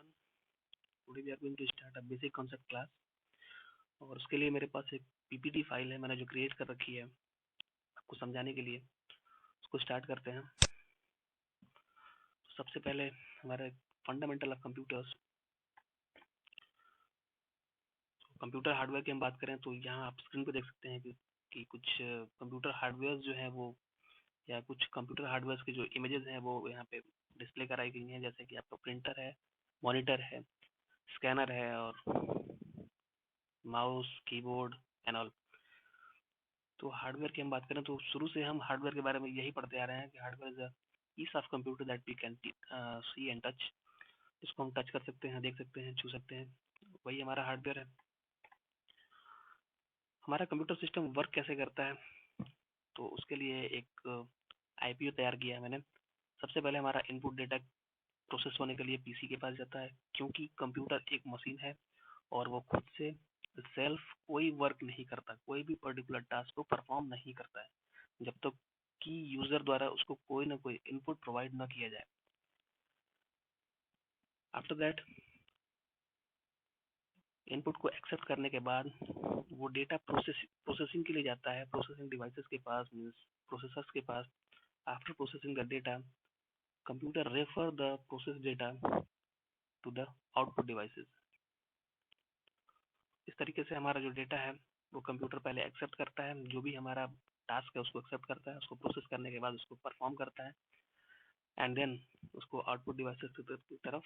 everyone. Today we are going to start a basic concept class और उसके लिए मेरे पास एक पीपीटी फाइल है मैंने जो क्रिएट कर रखी है आपको समझाने के लिए। उसको स्टार्ट करते हैं। सबसे पहले हमारे fundamental of computers, computer hardware की हम बात करें तो यहाँ आप स्क्रीन पर देख सकते हैं कि कुछ कंप्यूटर हार्डवेयर जो है वो या कुछ कंप्यूटर हार्डवेयर के जो इमेजेस हैं वो यहाँ पे डिस्प्ले कराई गई हैं, जैसे कि आपका प्रिंटर है, मॉनिटर है, स्कैनर है और माउस, कीबोर्ड एंड ऑल। तो हार्डवेयर की हम बात करें तो शुरू से हम हार्डवेयर के बारे में यही पढ़ते आ रहे हैं कि hardware is a piece of computer that we can see and touch. इसको हम टच कर सकते हैं, देख सकते हैं, छू सकते हैं, वही हमारा हार्डवेयर है। हमारा कंप्यूटर सिस्टम वर्क कैसे करता है, तो उसके लिए एक आईपीओ तैयार किया है मैंने। सबसे पहले हमारा इनपुट डेटा प्रोसेस होने के लिए पीसी के पास जाता है, क्योंकि कंप्यूटर एक मशीन है और वो खुद से सेल्फ कोई वर्क नहीं करता, कोई भी पर्टिकुलर टास्क को परफॉर्म नहीं करता है जब तक कि यूजर द्वारा उसको कोई ना कोई इनपुट प्रोवाइड ना किया जाए। आफ्टर दैट इनपुट को एक्सेप्ट करने के बाद वो डेटा प्रोसेसिंग के लिए जाता है प्रोसेसिंग डिवाइसेस के पास, मींस प्रोसेसर्स के पास। After processing the data, computer refer the process data to the output devices. इस तरीके से हमारा जो डेटा है वो कंप्यूटर पहले एक्सेप्ट करता है, जो भी हमारा टास्क है उसको एक्सेप्ट करता है, उसको प्रोसेस करने के बाद उसको परफॉर्म करता है एंड देन उसको आउटपुट डिवाइसेस की तरफ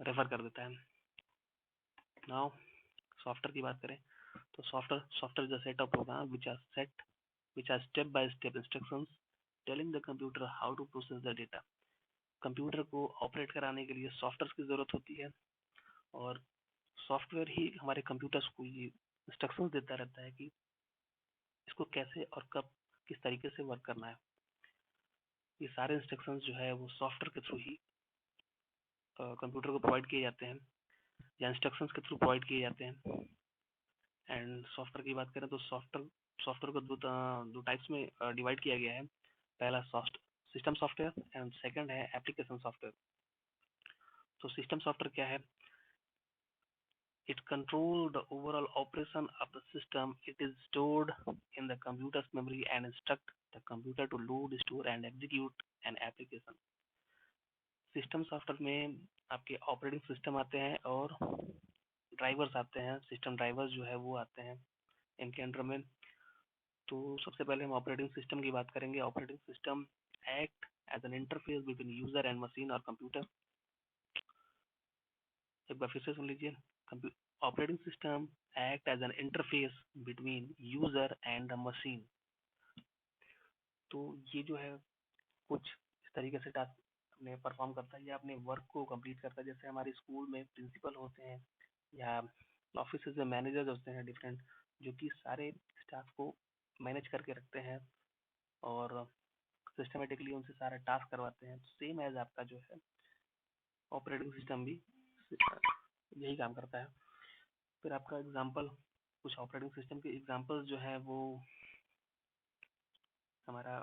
रेफर कर देता है। नाउ सॉफ्टवेयर की बात करें तो software is a set of program which are step by step instructions telling the computer how to process the data। Computer को ऑपरेट कराने के लिए सॉफ्टवेयर की जरूरत होती है और सॉफ्टवेयर ही हमारे कंप्यूटर्स को ये इंस्ट्रक्शंस देता रहता है कि इसको कैसे और कब किस तरीके से वर्क करना है। ये सारे इंस्ट्रक्शंस जो है वो सॉफ्टवेयर के थ्रू ही कंप्यूटर को प्रोवाइड किए जाते हैं या इंस्ट्रक्शंस के थ्रू प्रोवाइड किए जाते हैं। एंड सॉफ्टवेयर की बात करें तो सॉफ्टवेयर को दो टाइप्स में डिवाइड किया गया है। पहला सिस्टम सॉफ्टवेयर एंड सेकंड है एप्लीकेशन सॉफ्टवेयर। तो सिस्टम सॉफ्टवेयर क्या है? It controls the overall operation of the system. It is stored in the computer's memory and instruct the computer to load, store and execute an application। System software में आपके operating system आते हैं और drivers आते हैं। System drivers जो है वो आते हैं इनके अंडर में। तो सबसे पहले हम ऑपरेटिंग सिस्टम की बात करेंगे। Operating system act as an interface between user and machine और कंप्यूटर। एक बार फिर से सुन लीजिए। Operating system act as an interface between user and the machine. तो ये जो है कुछ इस तरीके से टास्क अपने परफॉर्म करता है या अपने वर्क को कंप्लीट करता है। जैसे हमारे स्कूल में प्रिंसिपल होते हैं या ऑफिस में मैनेजर्स होते हैं डिफरेंट, जो कि सारे स्टाफ को मैनेज करके रखते हैं और सिस्टमेटिकली उनसे सारा टास्क करवाते हैं। सेम एज आपका जो है ऑपरेटिंग सिस्टम भी यही काम करता है। फिर आपका एग्जांपल, कुछ ऑपरेटिंग सिस्टम के एग्जांपल्स जो है वो हमारा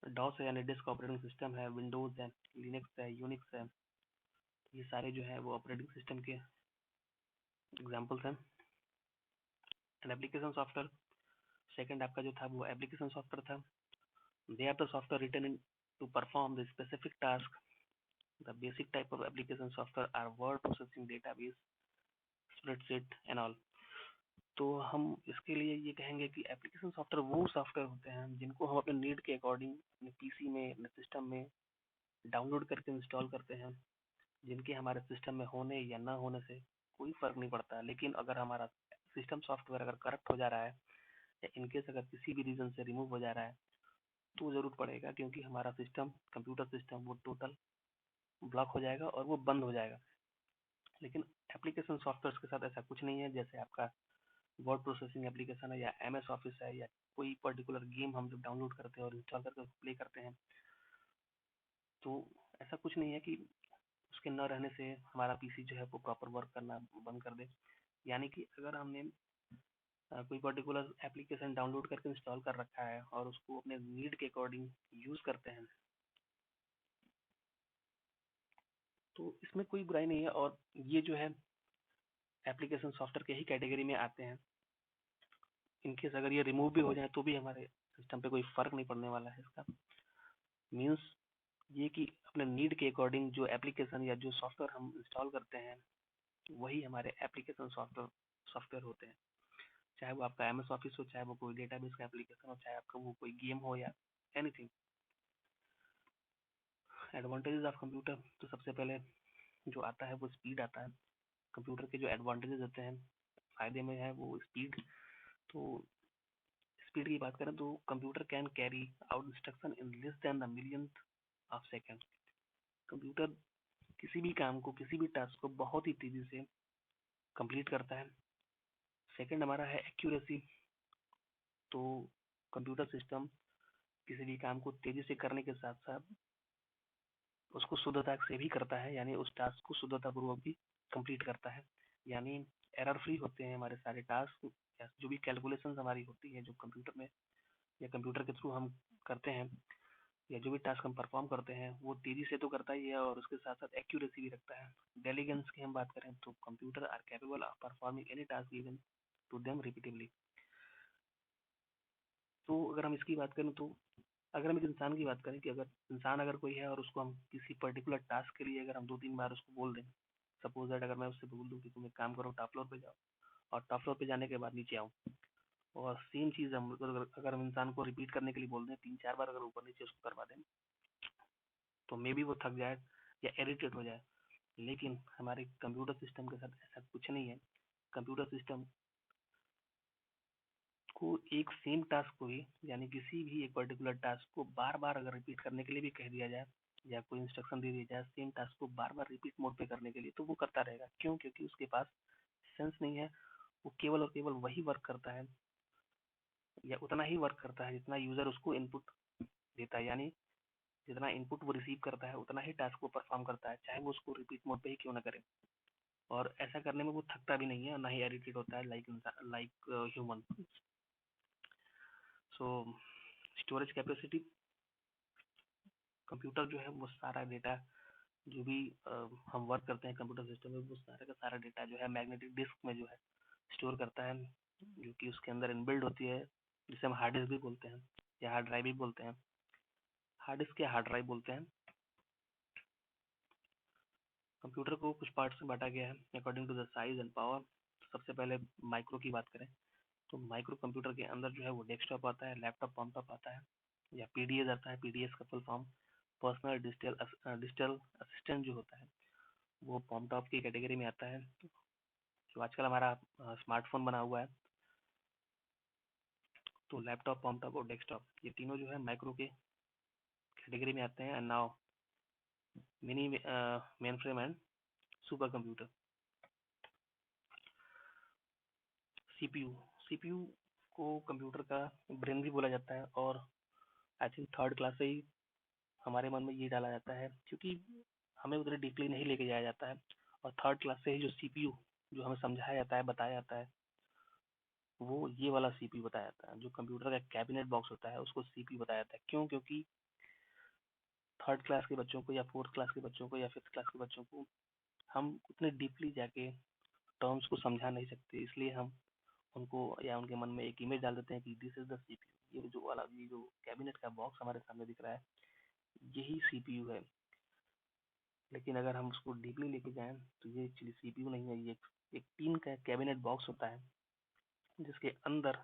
डॉस है यानी डिस्क ऑपरेटिंग सिस्टम है, विंडोज है, लिनक्स है, यूनिक्स है। ये सारे जो है वो ऑपरेटिंग सिस्टम के एग्जांपल्स हैं। एंड एप्लीकेशन सॉफ्टवेयर, सेकंड आपका जो था वो एप्लीकेशन सॉफ्टवेयर था। They are the software written in to perform the specific task. The basic type of application software are word processing, database, spreadsheet and all. तो हम इसके लिए ये कहेंगे कि एप्लीकेशन सॉफ्टवेयर वो सॉफ्टवेयर होते हैं जिनको हम अपने नीड के अकॉर्डिंग अपने पीसी में, अपने सिस्टम में डाउनलोड करके इंस्टॉल करते हैं, जिनके हमारे सिस्टम में होने या ना होने से कोई फर्क नहीं पड़ता। लेकिन अगर हमारा सिस्टम सॉफ्टवेयर अगर करप्ट हो जा रहा है या इनकेस अगर किसी भी रीजन से रिमूव हो जा रहा है तो जरूरत पड़ेगा, क्योंकि हमारा सिस्टम, कंप्यूटर सिस्टम वो टोटल ब्लॉक हो जाएगा और वो बंद हो जाएगा। लेकिन एप्लीकेशन सॉफ्टवेयर के साथ ऐसा कुछ नहीं है। जैसे आपका वर्ड प्रोसेसिंग एप्लीकेशन है या एमएस ऑफिस है या कोई पर्टिकुलर गेम हम जब डाउनलोड करते हैं और इंस्टॉल करके प्ले करते हैं, तो ऐसा कुछ नहीं है कि उसके न रहने से हमारा पीसी जो है वो प्रॉपर वर्क करना बंद कर दे। यानी कि अगर हमने कोई पर्टिकुलर एप्लीकेशन डाउनलोड करके इंस्टॉल कर रखा है और उसको अपने नीड के अकॉर्डिंग यूज करते हैं, तो इसमें कोई बुराई नहीं है, और ये जो है एप्लीकेशन सॉफ्टवेयर के ही कैटेगरी में आते हैं। इनकेस अगर ये रिमूव भी हो जाए तो भी हमारे सिस्टम पे कोई फर्क नहीं पड़ने वाला है इसका। मीन्स ये कि अपने नीड के अकॉर्डिंग जो एप्लीकेशन या जो सॉफ्टवेयर हम इंस्टॉल करते हैं वही हमारे एप्लीकेशन सॉफ्टवेयर होते हैं। चाहे वो आपका एमएस ऑफिस हो, चाहे वो कोई डेटाबेस का एप्लीकेशन हो, चाहे आपका वो कोई गेम हो या एनीथिंग। एडवांटेजेस ऑफ कंप्यूटर, तो सबसे पहले जो आता है वो स्पीड आता है। कंप्यूटर के जो एडवांटेजेस होते हैं, फायदे में है वो स्पीड। तो स्पीड की बात करें तो computer can carry out instruction in less than the millionth of second. Computer किसी भी काम को, किसी भी टास्क को बहुत ही तेजी से कंप्लीट करता है। सेकंड हमारा है एक्यूरेसी। तो कंप्यूटर सिस्टम किसी भी काम को तेजी से करने के साथ साथ उसको शुद्धता से भी करता है, यानी उस टास्क को शुद्धता पूर्वक भी कंप्लीट करता है। यानी एरर फ्री होते हैं हमारे सारे टास्क, या जो भी कैलकुलेशंस हमारी होती है जो कंप्यूटर में या कंप्यूटर के थ्रू हम करते हैं, या जो भी टास्क हम परफॉर्म करते हैं वो तेजी से तो करता ही है और उसके साथ साथ एक्यूरेसी भी रखता है। डेलीगेंस की हम बात करें तो computer are capable of performing any task given to them repeatedly. तो अगर हम इसकी बात करें तो अगर हम एक इंसान की बात करें कि अगर इंसान अगर कोई है और उसको हम किसी पर्टिकुलर टास्क के लिए अगर हम 2-3 बार उसको बोल दें, सपोज दैट अगर मैं उससे बोल दूं कि तुम एक काम करो, टॉप फ्लोर पे जाओ, और टॉप फ्लोर पे जाने के बाद नीचे आओ, और सेम चीज हम अगर हम इंसान को रिपीट करने के लिए बोल दें 3-4 बार, अगर ऊपर नीचे उसको करवा दें, तो मे बी वो थक जाए या इरिटेट हो जाए। लेकिन हमारे कंप्यूटर सिस्टम के साथ ऐसा कुछ नहीं है। कंप्यूटर सिस्टम को एक सेम टास्क को ही, यानी किसी भी एक पर्टिकुलर टास्क को बार बार अगर रिपीट करने के लिए भी कह दिया जाए, या कोई इंस्ट्रक्शन दे दिया जाए सेम टास्क को बार बार रिपीट मोड पे करने के लिए, तो वो करता रहेगा। क्यों? क्योंकि उसके पास सेंस नहीं है। वो केवल और केवल वही वर्क करता है, या उतना ही वर्क करता है जितना यूजर उसको इनपुट देता है। यानी जितना इनपुट वो रिसीव करता है उतना ही टास्क वो परफॉर्म करता है, चाहे वो उसको रिपीट मोड पे ही क्यों ना करे। और ऐसा करने में वो थकता भी नहीं है और ना ही इरिटेट होता है लाइक ह्यूमन। सो स्टोरेज कैपेसिटी, कंप्यूटर जो है वो सारा डेटा जो भी हम वर्क करते हैं कंप्यूटर सिस्टम में, वो सारा का सारा डेटा जो है मैग्नेटिक डिस्क में जो है स्टोर करता है, जो कि उसके अंदर इनबिल्ड होती है, जिसे हम हार्ड डिस्क भी बोलते हैं या हार्ड ड्राइव भी बोलते हैं। हार्ड डिस्क या हार्ड ड्राइव बोलते हैं। कंप्यूटर को कुछ पार्ट्स में बांटा गया है according to the size and power. सबसे पहले माइक्रो की बात करें तो माइक्रो कंप्यूटर के अंदर जो है वो डेस्कटॉप आता है, लैपटॉप पॉपटॉप आता है, या पीडीएस आता है। पीडीएस का full form personal digital assistant जो होता है वो पॉपटॉप की कैटेगरी में आता है, जो आजकल हमारा स्मार्टफोन बना हुआ है। तो लैपटॉप, पॉपटॉप और डेस्कटॉप, ये तीनों जो है माइक्रो के कैटेगरी में आते हैं। And now mini main frame and super computer. CPU, CPU को कंप्यूटर का ब्रेन भी बोला जाता है, और आई थिंक थर्ड क्लास से ही हमारे मन में ये डाला जाता है, क्योंकि हमें उतने डीपली नहीं लेके जाया जाता है। और थर्ड क्लास से ही जो सीपीयू जो हमें समझाया जाता है, बताया जाता है, वो ये वाला सीपीयू बताया जाता है। जो कंप्यूटर का कैबिनेट बॉक्स होता है उसको सीपीयू बताया जाता है। क्यों? क्योंकि थर्ड क्लास के बच्चों को या फोर्थ क्लास के बच्चों को या फिफ्थ क्लास के बच्चों को हम उतने डीपली जाके टर्म्स को समझा नहीं सकते, इसलिए हम उनको या उनके मन में एक इमेज डाल देते हैं कि दिस इज द सीपीयू। ये जो कैबिनेट का बॉक्स हमारे सामने दिख रहा है यही सीपीयू है। लेकिन अगर हम उसको डीपली लेके जाएं तो ये एक्चुअली सीपीयू नहीं है, ये एक टीन का कैबिनेट बॉक्स होता है जिसके अंदर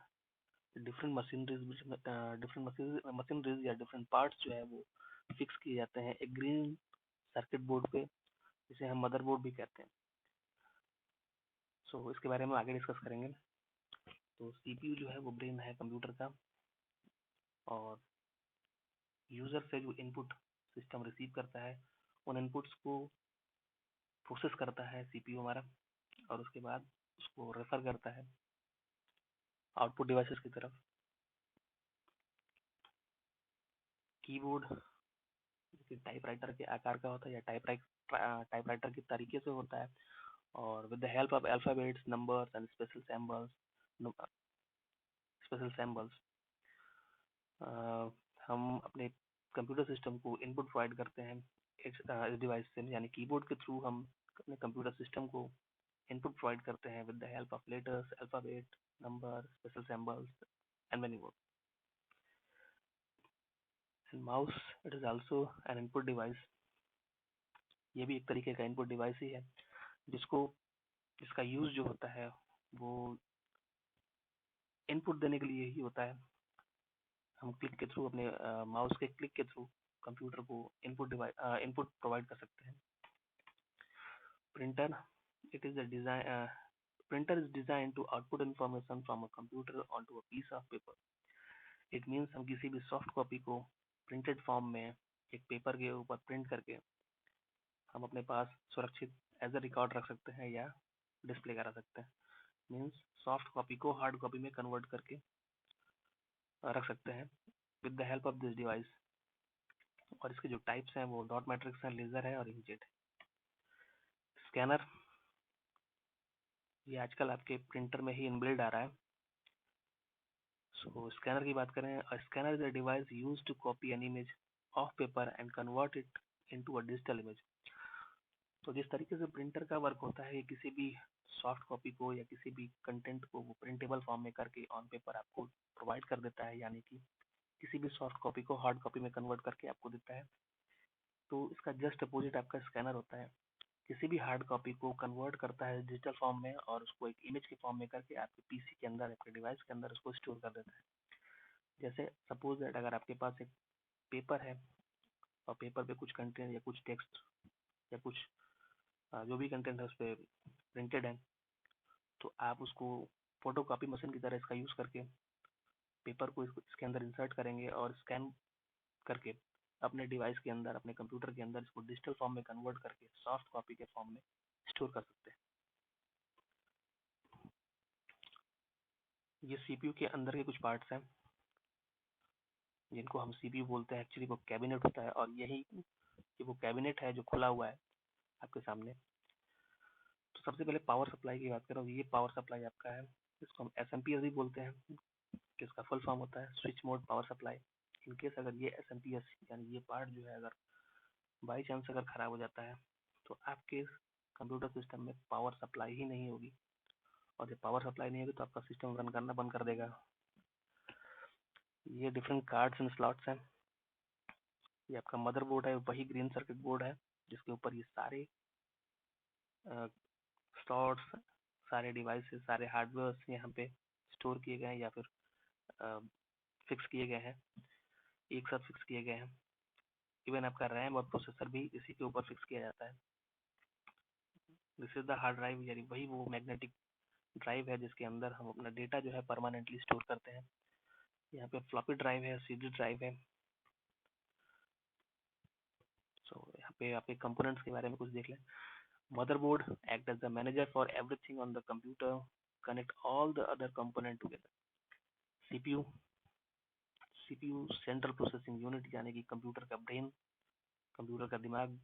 डिफरेंट मशीनरीज या डिफरेंट पार्ट्स जो है वो फिक्स किए जाते हैं एक ग्रीन सर्किट बोर्ड पे, जिसे हम मदरबोर्ड भी कहते हैं। सो इसके बारे में आगे डिस्कस करेंगे। तो सीपीयू जो है वो ब्रेन है कंप्यूटर का, और यूजर से जो इनपुट सिस्टम रिसीव करता है उन इनपुट्स को प्रोसेस करता है सीपीयू हमारा, और उसके बाद उसको रेफर करता है आउटपुट डिवाइसेस की तरफ। कीबोर्ड टाइपराइटर के आकार का होता है, या टाइपराइटर के तरीके से होता है, और with the help of alphabets, numbers and special symbols हम अपने कंप्यूटर सिस्टम को इनपुट प्रोवाइड करते हैं इस डिवाइस से यानी कीबोर्ड के थ्रू हम अपने कंप्यूटर सिस्टम को इनपुट प्रोवाइड करते हैं with the help of letters, alphabet, number, special symbols and many more. And mouse, it is also an input device. ये भी एक तरीके का इनपुट डिवाइस ही है जिसका यूज जो होता है वो इनपुट देने के लिए ही होता है. हम क्लिक के थ्रू अपने माउस के क्लिक के थ्रू कंप्यूटर को इनपुट प्रोवाइड कर सकते हैं. Printer, it is a design printer is designed to output information from a computer onto a piece of paper. It means हम किसी भी सॉफ्ट कॉपी को प्रिंटेड फॉर्म में एक पेपर के ऊपर प्रिंट करके हम अपने पास सुरक्षित एज अ रिकॉर्ड रख सकते हैं या डिस्प्ले करा सकते हैं. मीन्स सॉफ्ट कॉपी को हार्ड कॉपी में कन्वर्ट करके रख सकते हैं with the help of this device. और इसके जो टाइप्स हैं वो डॉट मैट्रिक्स है, लेजर है और इंकजेट है. स्कैनर, ये आजकल आपके प्रिंटर में ही इनबिल्ड आ रहा है. सो स्कैनर की बात करें, scanner is a device used to copy an image of paper and convert it into a digital image. तो जिस तरीके से प्रिंटर का वर्क होता है, किसी भी सॉफ्ट कॉपी को या किसी भी कंटेंट को वो प्रिंटेबल फॉर्म में करके ऑन पेपर आपको प्रोवाइड कर देता है, यानी कि किसी भी सॉफ्ट कॉपी को हार्ड कॉपी में कन्वर्ट करके आपको देता है. तो इसका जस्ट अपोजिट आपका स्कैनर होता है. किसी भी हार्ड कॉपी को कन्वर्ट करता है डिजिटल फॉर्म में और उसको एक इमेज के फॉर्म में करके आपके पीसी के अंदर, आपके डिवाइस के अंदर उसको स्टोर कर देता है. जैसे सपोज दैट अगर आपके पास एक पेपर है और पेपर पे कुछ कंटेंट या कुछ टेक्स्ट या कुछ जो भी कंटेंट है उस पर प्रिंटेड है, तो आप उसको फोटो कॉपी मशीन की तरह इसका यूज करके पेपर को इसके अंदर इंसर्ट करेंगे और स्कैन करके अपने डिवाइस के अंदर, अपने कंप्यूटर के अंदर इसको डिजिटल फॉर्म में कन्वर्ट करके सॉफ्ट कॉपी के फॉर्म में स्टोर कर सकते हैं. ये सीपीयू के अंदर के कुछ पार्ट्स हैं जिनको हम सीपीयू बोलते हैं. एक्चुअली वो कैबिनेट होता है और यही वो कैबिनेट है जो खुला हुआ है आपके सामने. तो सबसे पहले पावर सप्लाई की बात करो. ये पावर सप्लाई आपका है, इसको हम एसएमपीएस भी बोलते हैं, जिसका फुल फॉर्म होता है switch mode power supply. In case अगर ये एसएमपीएस यानी ये पार्ट जो है अगर बाई चांस अगर खराब हो जाता है तो आपके कंप्यूटर सिस्टम में पावर सप्लाई ही नहीं होगी, और जब पावर सप्लाई नहीं होगी तो आपका सिस्टम रन करना बंद कर देगा. ये डिफरेंट कार्ड्स एंड स्लॉट्स हैं. ये आपका मदरबोर्ड है, वही ग्रीन सर्किट बोर्ड है जिसके ऊपर ये सारे स्लॉट्स, सारे डिवाइसेस, सारे हार्डवेयर यहाँ पे स्टोर किए गए हैं या फिर फिक्स किए गए हैं, एक साथ फिक्स किए गए हैं. इवन आपका रैम और प्रोसेसर भी इसी के ऊपर फिक्स किया जाता है. This is the hard drive, यानी वही वो मैग्नेटिक ड्राइव है जिसके अंदर हम अपना डेटा जो है परमानेंटली स्टोर करते हैं. यहाँ पे फ्लॉपी ड्राइव है, सीडी ड्राइव है. सो यहाँ पे आपके कंपोनेंट्स के बारे में कुछ देख लें. Motherboard act as the manager for everything on the computer, connect all the other component together. CPU, CPU central processing unit यानी कि कंप्यूटर का ब्रेन, कंप्यूटर का दिमाग.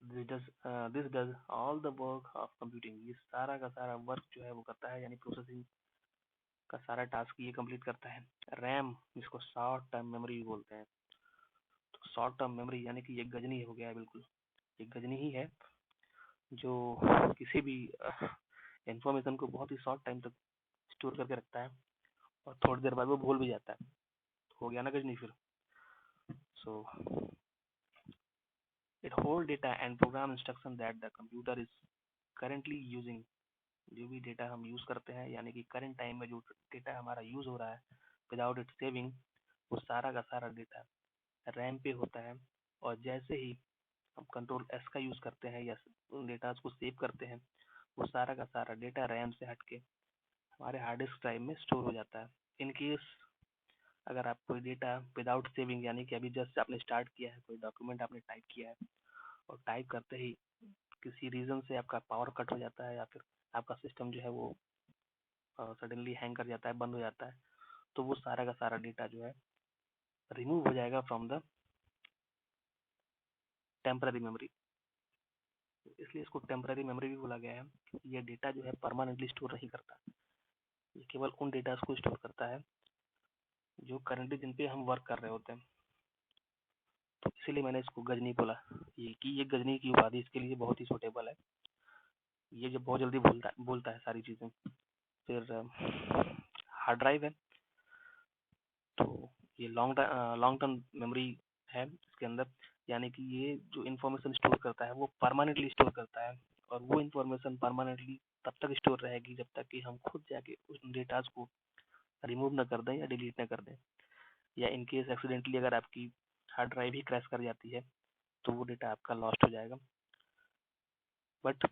This does all the work of computing. ये सारा का सारा work जो है वो करता है, यानी प्रोसेसिंग का सारा टास्क ये कंप्लीट करता है. रैम, जिसको शॉर्ट टर्म मेमोरी भी बोलते हैं. तो शॉर्ट टर्म मेमोरी यानी कि ये गजनी हो गया है, बिल्कुल ये गजनी ही है जो किसी भी इंफॉर्मेशन को बहुत ही शॉर्ट टाइम तक स्टोर करके रखता है और थोड़ी देर बाद वो भूल भी जाता है. हो गया ना गजनी फिर. So it hold data and programme instruction that the computer is currently using. जो भी डेटा हम यूज करते हैं यानी कि करंट टाइम में जो डेटा हमारा यूज हो रहा है विदाउट इट सेविंग, वो सारा का सारा डेटा रैम पे होता है. और जैसे ही हम कंट्रोल एस का यूज करते हैं या उन डेटा को सेव करते हैं, वो सारा का सारा डेटा रैम से हटके हमारे हार्ड डिस्क ड्राइव में स्टोर हो जाता है. इन केस अगर आप कोई डेटा विदाउट सेविंग, यानी कि अभी जस्ट आपने स्टार्ट किया है, कोई डॉक्यूमेंट आपने टाइप किया है और टाइप करते ही किसी रीजन से आपका पावर कट हो जाता है या फिर आपका सिस्टम जो है वो सडनली हैंग कर जाता है, बंद हो जाता है, तो वो सारा का सारा डेटा जो है रिमूव हो जाएगा फ्रॉम द टेम्पररी मेमोरी. इसलिए इसको टेम्पररी मेमोरी भी बोला गया है. ये डेटा जो है परमानेंटली स्टोर नहीं करता, ये केवल उन डेटा को स्टोर करता है जो करंटली जिन पे हम वर्क कर रहे होते हैं. तो इसीलिए मैंने इसको गजनी बोला, ये गजनी की उपाधि इसके लिए बहुत ही सूटेबल है। ये जो बहुत जल्दी बोलता है सारी चीजें। फिर हार्ड ड्राइव है, तो ये लॉन्ग टर्म मेमोरी है इसके अंदर, यानी कि ये जो इन्फॉर्मेशन स्टोर करता है वो परमानेंटली स्टोर करता है, और वो इन्फॉर्मेशन परमानेंटली तब तक स्टोर रहेगी जब तक कि हम खुद जाके उस डेटाज को रिमूव न कर दें या डिलीट न कर दें, या इनकेस एक्सीडेंटली अगर आपकी हार्ड ड्राइव ही क्रैश कर जाती है तो वो डेटा आपका लॉस्ट हो जाएगा। बट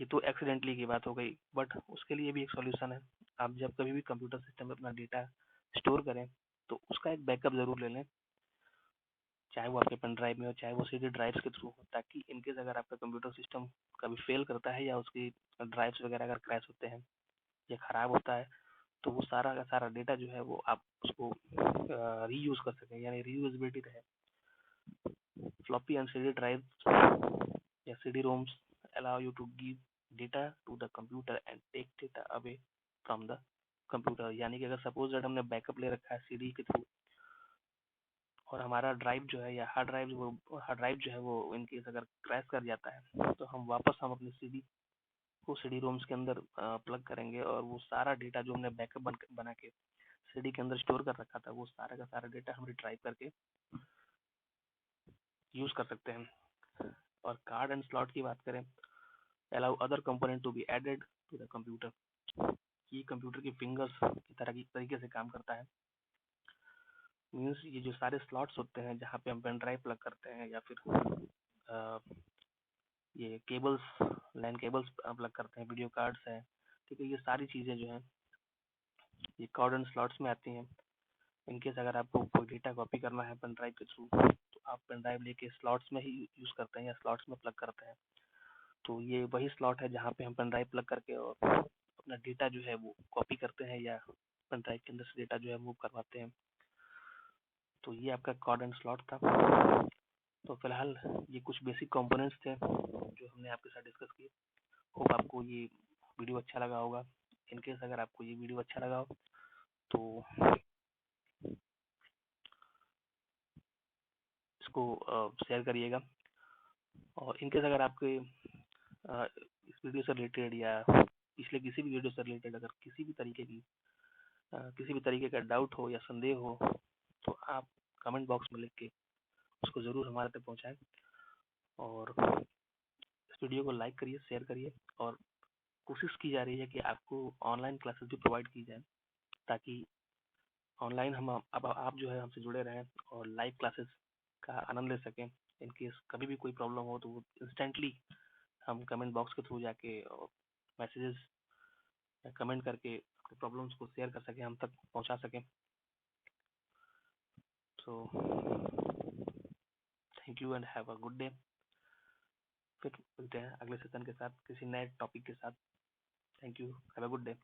ये तो एक्सीडेंटली की बात हो गई, बट उसके लिए भी एक सॉल्यूशन है। आप जब कभी भी कंप्यूटर सिस्टम में अपना डेटा स्टोर करें तो उसका एक बैकअप जरूर ले लें, चाहे वो आपके पेन ड्राइव में हो, चाहे वो सीधे ड्राइव्स के थ्रू हो, ताकि इनकेस अगर आपका कंप्यूटर सिस्टम कभी फेल करता है या उसकी ड्राइव्स वगैरह अगर क्रैश होते हैं या खराब होता है, तो वो सारा का सारा डेटा जो है वो आप उसको रीयूज कर सकें, यानी रीयूजेबिलिटी रहे। फ्लॉपी एंड सीडी ड्राइव या CD roams allow you to give data to the computer and take data away from the computer, यानी कि अगर सपोज दैट हमने बैकअप ले रखा है सीडी के थ्रू, और हमारा ड्राइव जो है या हार्ड ड्राइव जो है वो इनकेस अगर क्रैश कर जाता है, तो हम अपनी सीडी को सीडी रोम्स के अंदर प्लग करेंगे, और वो सारा डेटा जो हमने बैकअप बना के सीडी के अंदर स्टोर कर रखा था, वो सारा का सारा डेटा हम रिट्राइव करके यूज कर सकते हैं। और कार्ड एंड स्लॉट की बात करें, allow other component to be added to the computer, ये कंप्यूटर की फिंगर्स की तरीके से काम करता है। मीन्स ये जो सारे स्लॉट्स होते हैं जहाँ पे हम पेन ड्राइव प्लग करते हैं, या फिर ये केबल्स, लैन केबल्स प्लग करते हैं, वीडियो कार्ड्स हैं, ठीक है, ये सारी चीज़ें जो हैं ये कार्ड एंड स्लॉट्स में आती हैं। इनकेस अगर आपको कोई डेटा कॉपी करना है पेन ड्राइव के थ्रू, तो आप पेन ड्राइव लेके स्लॉट्स में ही यूज़ करते हैं या स्लॉट्स में प्लग करते हैं। तो ये वही स्लॉट है जहाँ पे हम पेन ड्राइव प्लग करके और अपना डेटा जो है वो कॉपी करते हैं या पेन ड्राइव के अंदर से डेटा जो है मूव करवाते हैं। तो ये आपका कॉर्ड एंड स्लॉट था। तो फिलहाल ये कुछ बेसिक कंपोनेंट्स थे जो हमने आपके साथ डिस्कस किए। होप आपको ये वीडियो अच्छा लगा होगा। इनकेस अगर आपको ये वीडियो अच्छा लगा हो तो इसको शेयर करिएगा, और इनकेस अगर आपके इस वीडियो से रिलेटेड या पिछले किसी भी वीडियो से रिलेटेड अगर किसी भी तरीके का डाउट हो या संदेह हो, तो आप कमेंट बॉक्स में लिख के उसको ज़रूर हमारे तक पहुँचाएं, और इस वीडियो को लाइक करिए, शेयर करिए, और कोशिश की जा रही है कि आपको ऑनलाइन क्लासेस भी प्रोवाइड की जाए, ताकि ऑनलाइन हम अब आप जो है हमसे जुड़े रहें और लाइव क्लासेस का आनंद ले सकें। इनकेस कभी भी कोई प्रॉब्लम हो तो वो इंस्टेंटली हम कमेंट बॉक्स के थ्रू जाके मैसेजेस या कमेंट करके अपने प्रॉब्लम्स को शेयर कर सकें, हम तक पहुंचा सकें। So thank you and have a good day. फिर मिलते हैं अगले सेशन के साथ किसी नए टॉपिक के साथ। Thank you, have a good day.